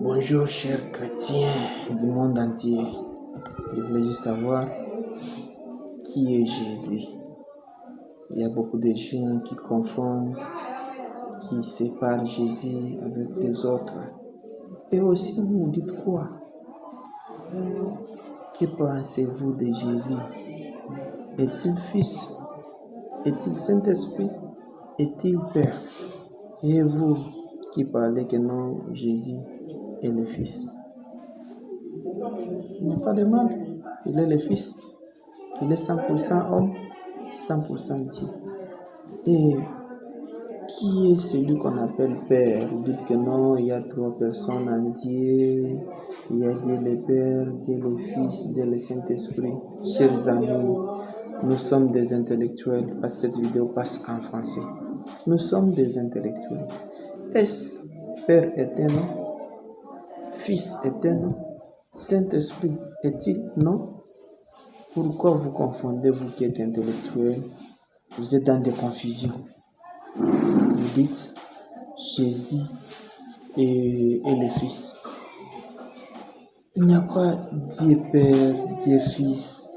Bonjour chers chrétiens du monde entier. Je voulais juste savoir qui est Jésus. Il y a beaucoup de gens qui confondent, qui séparent Jésus avec les autres. Et aussi vous vous dites quoi? Que pensez-vous de Jésus? Est-il Fils? Est-il Saint-Esprit? Est-il Père? Et vous qui parlez que non, Jésus est le Fils. Il n'y a pas de mal. Il est le Fils. Il est 100% homme, 100% Dieu. Et qui est celui qu'on appelle Père? Vous dites que non, il y a 3 personnes en Dieu. Il y a Dieu le Père, Dieu le Fils, Dieu le Saint-Esprit. Chers amis, nous sommes des intellectuels parce que cette vidéo passe en français. Nous sommes des intellectuels. Est-ce Père est un nom? Fils est un nom? Saint-Esprit est-il non? Pourquoi vous confondez, vous qui êtes intellectuel? Vous êtes dans des confusions. Vous dites Jésus et le Fils. Il n'y a pas Dieu Père, Dieu Fils,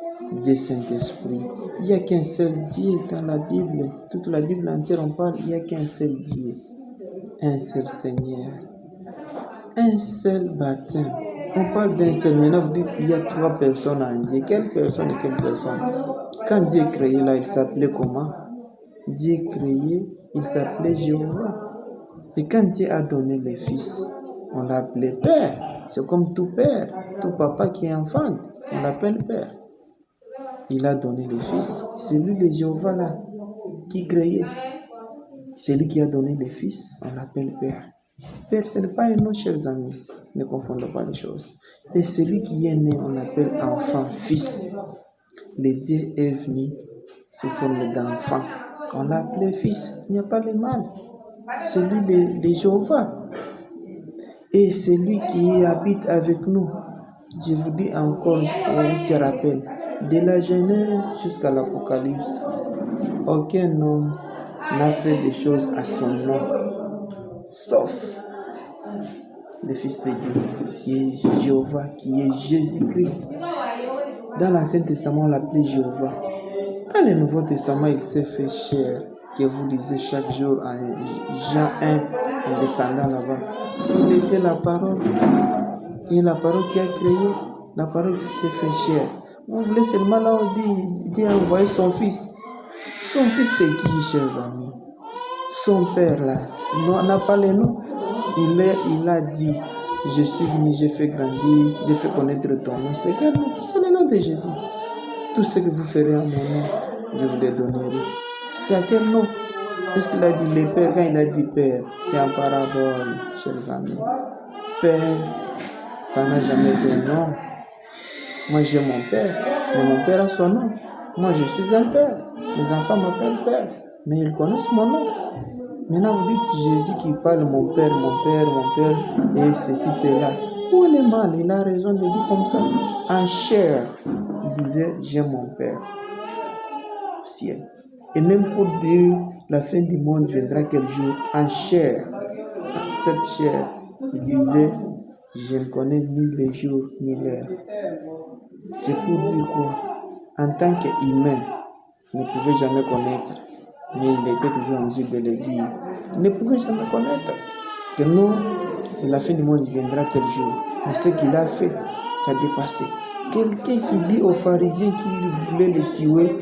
Dieu Saint-Esprit. Il n'y a qu'un seul Dieu dans la Bible. Toute la Bible entière, on parle, il n'y a qu'un seul Dieu. Un seul Seigneur. Un seul baptême. On parle d'un seul. Maintenant, vous dites qu'il y a 3 personnes en Dieu. Quelle personne et quelle personne? Quand Dieu créé là, il s'appelait comment? Dieu créé, il s'appelait Jéhovah. Et quand Dieu a donné le Fils, on l'appelait Père. C'est comme tout père, tout papa qui est enfant, on l'appelle Père. Il a donné le Fils. C'est lui le Jéhovah là, qui créait. C'est lui qui a donné le Fils, on l'appelle Père. Père, ce n'est pas un nom, chers amis. Ne confondons pas les choses. Et celui qui est né, on l'appelle enfant, fils. Le Dieu est venu sous forme d'enfant. On l'a appelé fils. Il n'y a pas de mal. C'est lui le Jéhovah. Et celui qui habite avec nous. Je vous dis encore un petit rappel. De la Genèse jusqu'à l'Apocalypse, aucun homme n'a fait des choses à son nom, sauf le Fils de Dieu, qui est Jéhovah, qui est Jésus-Christ. Dans l'Ancien Testament, on l'appelait Jéhovah. Dans le Nouveau Testament, il s'est fait chair, que vous lisez chaque jour en Jean 1, en descendant là-bas. Il était la parole, et la parole qui a créé, la parole qui s'est fait chair. Vous voulez seulement là où Dieu a envoyé son Fils. Son Fils, c'est qui, chers amis? Son Père, là, on n'a pas les noms. Il a dit, je suis venu, j'ai fait grandir, j'ai fait connaître ton nom. C'est quel nom? C'est le nom de Jésus. Tout ce que vous ferez en mon nom, je vous le donnerai. C'est à quel nom? Est-ce qu'il a dit le Père? Quand il a dit Père, c'est en parabole, chers amis. Père, ça n'a jamais été un nom. Moi, j'ai mon Père, mais mon Père a son nom. Moi, je suis un Père. Les enfants m'appellent Père, mais ils connaissent mon nom. Maintenant, vous dites Jésus qui parle mon Père, et ceci, cela. Où est le mal? Il a raison de dire comme ça. En chair, il disait, j'ai mon Père au ciel. Et même pour dire, la fin du monde viendra quel jour? En chair, cette chair, il disait, je ne connais ni le jour ni l'heure. C'est pour dire quoi? En tant qu'humain, il ne pouvait jamais connaître, mais il était toujours en mesure de le dire. Il ne pouvait jamais connaître que non, la fin du monde viendra tel jour. Mais ce qu'il a fait, ça a dépassé. Quelqu'un qui dit aux pharisiens qu'ils voulaient le tuer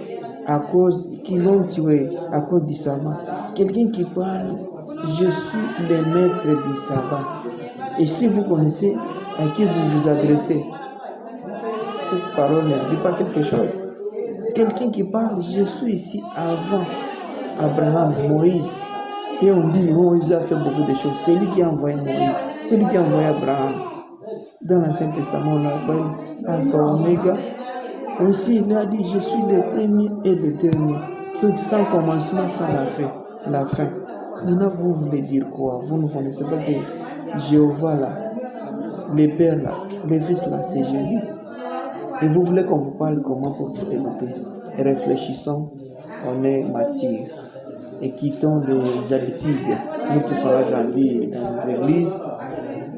qu'ils l'ont tué à cause du sabbat. Quelqu'un qui parle, je suis le maître du sabbat. Et si vous connaissez à qui vous vous adressez, cette parole ne dit pas quelque chose. Quelqu'un qui parle, je suis ici avant Abraham, Moïse. Et on dit, Moïse a fait beaucoup de choses. C'est lui qui a envoyé Moïse. C'est lui qui a envoyé Abraham. Dans l'Ancien Testament, on l'appelle Alpha Omega. Aussi, il a dit, je suis le premier et le dernier. Donc, sans commencement, sans la fin. Maintenant, vous voulez dire quoi? Vous ne connaissez pas que Jéhovah là, le Père là, le Fils là, c'est Jésus. Et vous voulez qu'on vous parle comment pour vous écouter? Réfléchissons, on est mature. Et quittons les habitudes. Nous qui sommes là grandir dans les églises,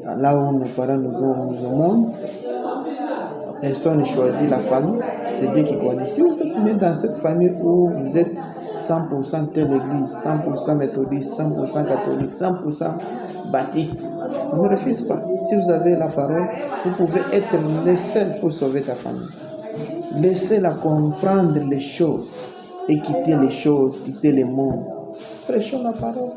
là où nos parents nous ont mis au monde, personne ne choisit la famille, c'est Dieu qui connaît. Si vous êtes né dans cette famille où vous êtes 100% telle église, 100% méthodiste, 100% catholique, 100% baptiste, ne refusez pas. Si vous avez la parole, vous pouvez être les seuls pour sauver ta famille. Laissez-la comprendre les choses et quitter les choses, quitter le monde. Prêchons la parole.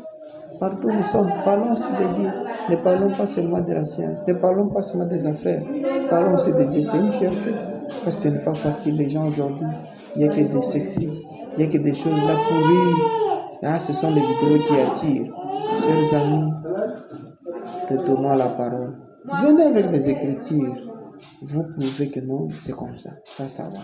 Partout où nous sommes, parlons aussi de Dieu. Ne parlons pas seulement de la science, ne parlons pas seulement des affaires. Parlons aussi de Dieu. C'est une fierté. Parce que ce n'est pas facile, les gens aujourd'hui. Il n'y a que des sexy, il n'y a que des choses là pour rire. Là, ce sont les vidéos qui attirent. Chers amis, retournons à la parole. Venez avec des écritures. Vous prouvez que non, c'est comme ça. Ça va.